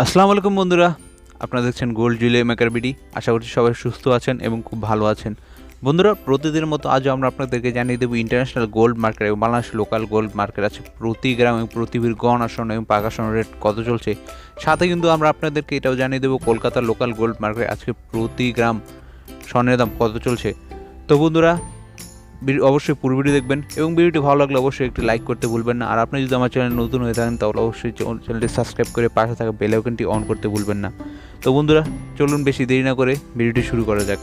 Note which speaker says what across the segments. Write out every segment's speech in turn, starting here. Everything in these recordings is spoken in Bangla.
Speaker 1: আসসালামু আলাইকুম বন্ধুরা, আপনারা দেখছেন গোল্ড জুয়েলারি মেকার বিডি। আশা করছি সবাই সুস্থ আছেন এবং খুব ভালো আছেন। বন্ধুরা, প্রতিদিনের মতো আজও আমরা আপনাদেরকে জানিয়ে দেবো ইন্টারন্যাশনাল গোল্ড মার্কেট এবং বাংলাদেশ লোকাল গোল্ড মার্কেট আছে প্রতি গ্রাম এবং প্রতি ভরি গহনা স্বর্ণ এবং পাকা স্বর্ণের রেট কত চলছে। সাথে কিন্তু আমরা আপনাদেরকে এটাও জানিয়ে দেবো কলকাতার লোকাল গোল্ড মার্কেট আজকে প্রতি গ্রাম স্বর্ণের দাম কত চলছে। তো বন্ধুরা, অবশ্যই পুরো ভিডিও দেখবেন এবং ভিডিওটি ভালো লাগলে অবশ্যই একটি লাইক করতে ভুলবেন না। আর আপনি যদি আমার চ্যানেল নতুন হয়ে থাকেন তাহলে অবশ্যই চ্যানেলটি সাবস্ক্রাইব করে পাশে থাকা বেল আইকনটি অন করতে ভুলবেন না। তো বন্ধুরা, চলুন বেশি দেরি না করে ভিডিওটি শুরু করা যাক।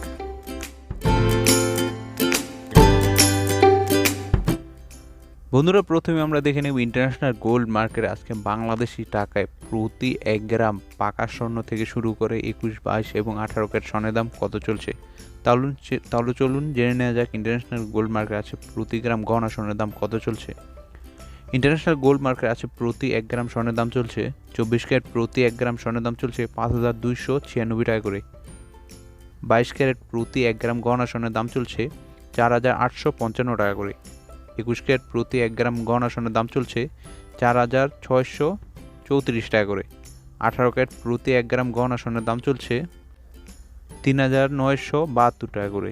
Speaker 1: বন্ধুরা, প্রথমে আমরা দেখে নেব ইন্টারন্যাশনাল গোল্ড মার্কেটে আজকে বাংলাদেশি টাকায় প্রতি 1 গ্রাম পাকা স্বর্ণ থেকে শুরু করে 21, 22 এবং 18 ক্যারেট স্বর্ণের দাম কত চলছে। তাহলে চলুন জেনে নেওয়া যাক ইন্টারন্যাশনাল গোল্ড মার্কেট আছে প্রতি গ্রাম গহনা স্বর্ণের দাম কত চলছে। ইন্টারন্যাশনাল গোল্ড মার্কেট আছে প্রতি 1 গ্রাম স্বর্ণের দাম চলছে 24 ক্যারেট প্রতি 1 গ্রাম স্বর্ণের দাম চলছে 5,296 টাকা করে। 22 ক্যারেট প্রতি 1 গ্রাম গহনা স্বর্ণের দাম চলছে 4,855 টাকা করে। 21 ক্যারেট প্রতি 1 গ্রাম গহনা স্বর্ণের দাম চলছে 4,634 টাকা করে। 18 ক্যারেট প্রতি 1 গ্রাম গহনা স্বর্ণের দাম চলছে 3,972 টাকা করে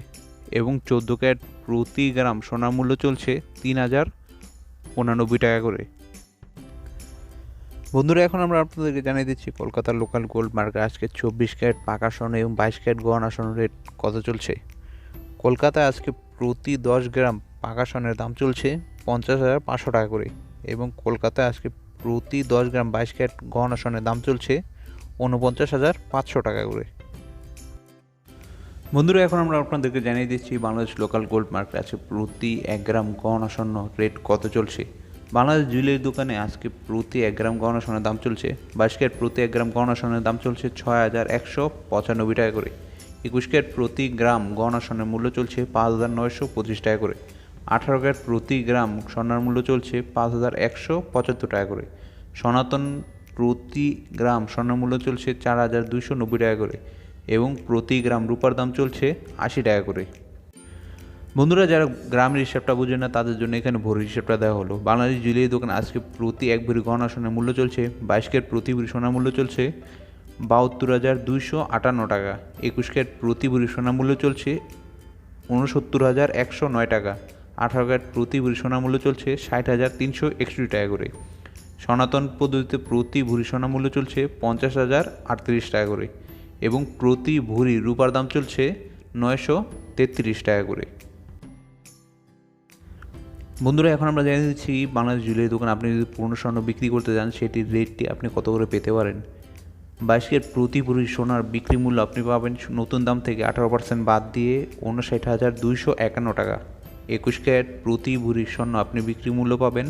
Speaker 1: এবং 14 ক্যারেট প্রতি গ্রাম সোনার মূল্য চলছে 3,099 টাকা করে। বন্ধুরা, এখন আমরা আপনাদেরকে জানিয়ে দিচ্ছি কলকাতার লোকাল গোল্ড মার্কেট আজকে 24 ক্যারেট পাকা স্বর্ণ এবং 22 ক্যারেট গহনা স্বর্ণ রেট কত চলছে। কলকাতায় আজকে প্রতি 10 গ্রাম পাকা স্বর্ণের দাম চলছে 50,500 টাকা করে এবং কলকাতায় আজকে প্রতি 10 গ্রাম 22 ক্যারেট গহনা স্বর্ণের দাম চলছে 49,500 টাকা করে। বন্ধুরা, এখন আমরা আপনাদেরকে জানিয়ে দিচ্ছি বাংলাদেশ লোকাল গোল্ড মার্কেট আছে প্রতি 1 গ্রাম গহনা স্বর্ণ রেট কত চলছে। বাংলাদেশ জুয়েলারি দোকানে আজকে প্রতি 1 গ্রাম গহনা স্বর্ণের দাম চলছে 22 ক্যারেট প্রতি 1 গ্রাম গহনা স্বর্ণের দাম চলছে 6,195 টাকা করে। 21 ক্যারেট প্রতি গ্রাম গহনা স্বর্ণের মূল্য চলছে 5,925 টাকা করে। 18 ক্যারেট প্রতি গ্রাম স্বর্ণের মূল্য চলছে 5,175 টাকা করে। সনাতন প্রতি গ্রাম স্বর্ণের মূল্য চলছে 4,290 টাকা করে এবং প্রতি গ্রাম রূপার দাম চলছে 80 টাকা করে। বন্ধুরা, যারা গ্রামের হিসাবটা বুঝে না তাদের জন্য এখানে ভরির হিসাবটা দেওয়া হলো। বাংলাদেশ জুয়েলারি দোকান আজকে প্রতি 1 ভরি গহনা স্বর্ণের মূল্য চলছে 22 ক্যারেট প্রতি ভরি সোনার মূল্য চলছে 72,258 টাকা। 21 ক্যারেট প্রতি ভরি সোনার মূল্য চলছে 69,109 টাকা। 18 ক্যারেট প্রতি ভরি সোনার মূল্য চলছে 60,361 টাকা করে। সনাতন পদ্ধতিতে প্রতি ভরি সোনার মূল্য চলছে 50,038 টাকা করে এবং প্রতি ভরি রূপার দাম চলছে 933 টাকা করে। বন্ধুরা, এখন আমরা জানিয়ে দিচ্ছি বাংলাদেশ জুয়েলারি দোকান আপনি যদি পুরনো স্বর্ণ বিক্রি করতে চান সেটির রেটটি আপনি কত করে পেতে পারেন। 22 ক্যারেট প্রতি ভরি সোনার বিক্রি মূল্য আপনি পাবেন নতুন দাম থেকে 18% বাদ দিয়ে 59,251 টাকা। 21 ক্যারেট প্রতি ভরি স্বর্ণ আপনি বিক্রি মূল্য পাবেন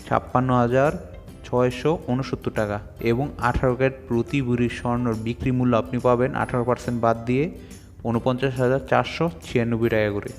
Speaker 1: 56,669 টাকা এবং 18 ক্যারেট প্রতি ভরি স্বর্ণর বিক্রি মূল্য আপনি পাবেন 18% বাদ দিয়ে 49,496 টাকা করে।